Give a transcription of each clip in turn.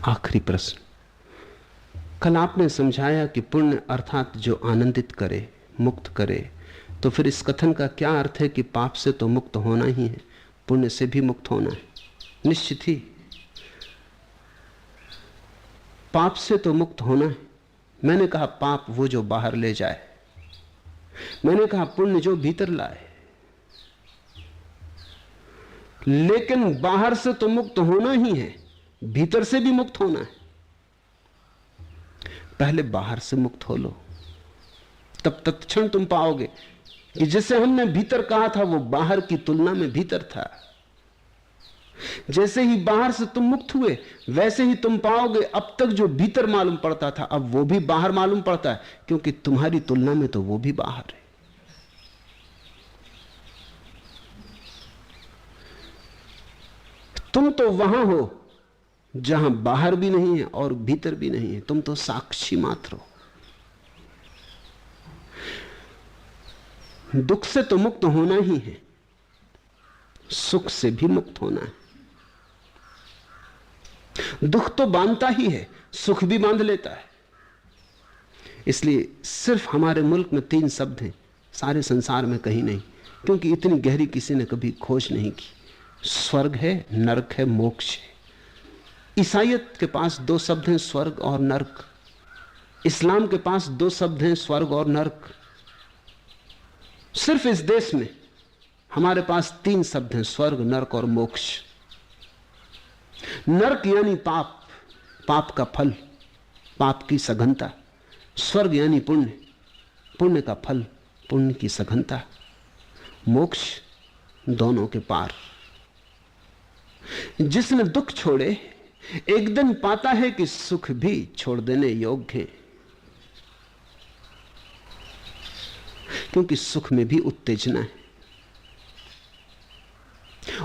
आखिरी प्रश्न। कल आपने समझाया कि पुण्य अर्थात जो आनंदित करे, मुक्त करे, तो फिर इस कथन का क्या अर्थ है कि पाप से तो मुक्त होना ही है, पुण्य से भी मुक्त होना है? निश्चित ही पाप से तो मुक्त होना है। मैंने कहा पाप वो जो बाहर ले जाए, मैंने कहा पुण्य जो भीतर लाए। लेकिन बाहर से तो मुक्त होना ही है, भीतर से भी मुक्त होना है। पहले बाहर से मुक्त हो लो, तब तत्क्षण तुम पाओगे कि जिसे हमने भीतर कहा था वो बाहर की तुलना में भीतर था। जैसे ही बाहर से तुम मुक्त हुए, वैसे ही तुम पाओगे अब तक जो भीतर मालूम पड़ता था अब वो भी बाहर मालूम पड़ता है, क्योंकि तुम्हारी तुलना में तो वो भी बाहर है। तुम तो वहां हो जहां बाहर भी नहीं है और भीतर भी नहीं है, तुम तो साक्षी मात्र हो। दुख से तो मुक्त होना ही है, सुख से भी मुक्त होना है। दुख तो बांधता ही है, सुख भी बांध लेता है। इसलिए सिर्फ हमारे मुल्क में 3 शब्द हैं, सारे संसार में कहीं नहीं, क्योंकि इतनी गहरी किसी ने कभी खोज नहीं की। स्वर्ग है, नरक है, मोक्ष है। ईसाइयत के पास 2 शब्द हैं, स्वर्ग और नरक। इस्लाम के पास 2 शब्द हैं, स्वर्ग और नरक। सिर्फ इस देश में हमारे पास 3 शब्द हैं, स्वर्ग, नरक और मोक्ष। नरक यानी पाप, पाप का फल, पाप की सघनता। स्वर्ग यानी पुण्य, पुण्य का फल, पुण्य की सघनता। मोक्ष दोनों के पार। जिसने दुख छोड़े एक दिन पाता है कि सुख भी छोड़ देने योग्य है, क्योंकि सुख में भी उत्तेजना है।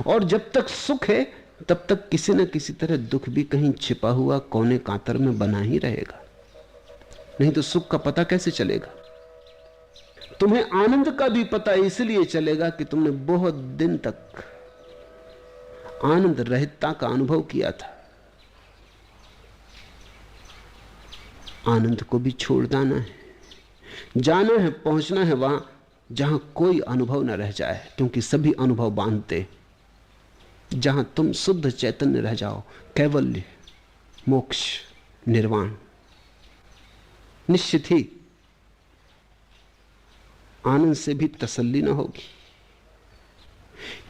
और जब तक सुख है तब तक किसी न किसी तरह दुख भी कहीं छिपा हुआ कोने कातर में बना ही रहेगा, नहीं तो सुख का पता कैसे चलेगा? तुम्हें आनंद का भी पता इसलिए चलेगा कि तुमने बहुत दिन तक आनंद रहितता का अनुभव किया था। आनंद को भी छोड़ जाना है, जाना है, पहुंचना है वहां जहां कोई अनुभव न रह जाए, क्योंकि सभी अनुभव बांधते। जहां तुम शुद्ध चैतन्य रह जाओ, कैवल्य, मोक्ष, निर्वाण। निश्चित ही आनंद से भी तसल्ली न होगी।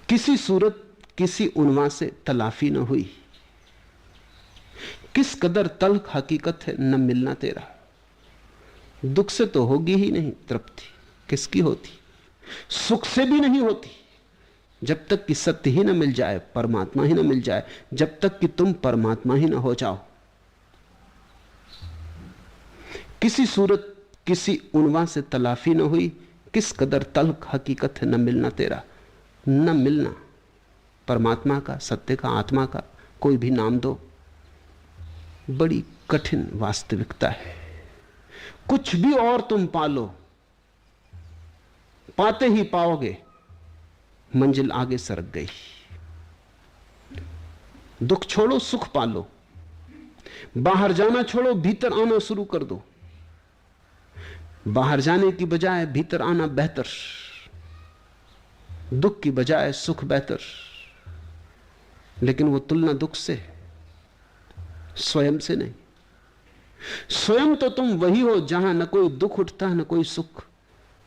किसी सूरत, किसी उन्वा से तलाफी न हुई। किस कदर तल्ख हकीकत है न मिलना तेरा। दुख से तो होगी ही नहीं तृप्ति, किसकी होती? सुख से भी नहीं होती जब तक कि सत्य ही न मिल जाए, परमात्मा ही न मिल जाए, जब तक कि तुम परमात्मा ही न हो जाओ। किसी सूरत, किसी उन्वा से तलाफी न हुई। किस कदर तल्ख हकीकत है न मिलना तेरा। न मिलना परमात्मा का, सत्य का, आत्मा का, कोई भी नाम दो, बड़ी कठिन वास्तविकता है। कुछ भी और तुम पालो, पाते ही पाओगे मंजिल आगे सरक गई। दुख छोड़ो, सुख पालो। बाहर जाना छोड़ो, भीतर आना शुरू कर दो। बाहर जाने की बजाय भीतर आना बेहतर, दुख की बजाय सुख बेहतर। लेकिन वो तुलना दुख से, स्वयं से नहीं। स्वयं तो तुम वही हो जहां न कोई दुख उठता न कोई सुख,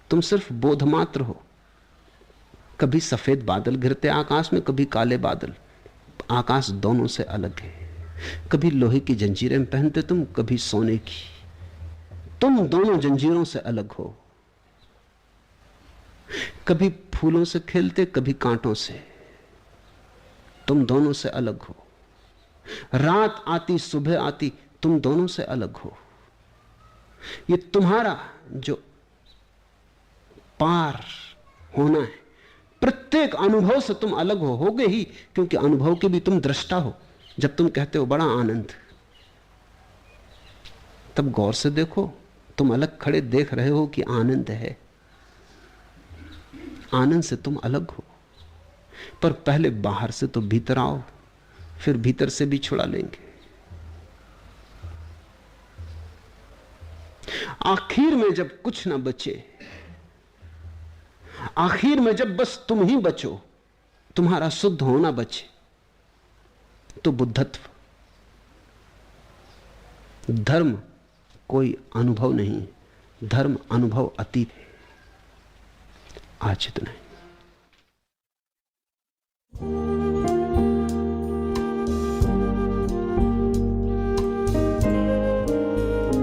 तुम सिर्फ बोध मात्र हो। कभी सफेद बादल गिरते आकाश में, कभी काले बादल। आकाश दोनों से अलग है। कभी लोहे की जंजीरें पहनते तुम, कभी सोने की। तुम दोनों जंजीरों से अलग हो। कभी फूलों से खेलते, कभी कांटों से। तुम दोनों से अलग हो। रात आती, सुबह आती, तुम दोनों से अलग हो। ये तुम्हारा जो पार होना है, प्रत्येक अनुभव से तुम अलग होगे ही, क्योंकि अनुभव के भी तुम दृष्टा हो। जब तुम कहते हो बड़ा आनंद, तब गौर से देखो, तुम अलग खड़े देख रहे हो कि आनंद है। आनंद से तुम अलग हो। पर पहले बाहर से तो भीतर आओ, फिर भीतर से भी छुड़ा लेंगे। आखिर में जब कुछ ना बचे, आखिर में जब बस तुम ही बचो, तुम्हारा शुद्ध होना बचे, तो बुद्धत्व। धर्म कोई अनुभव नहीं, धर्म अनुभव अतीत है। आज इतना है।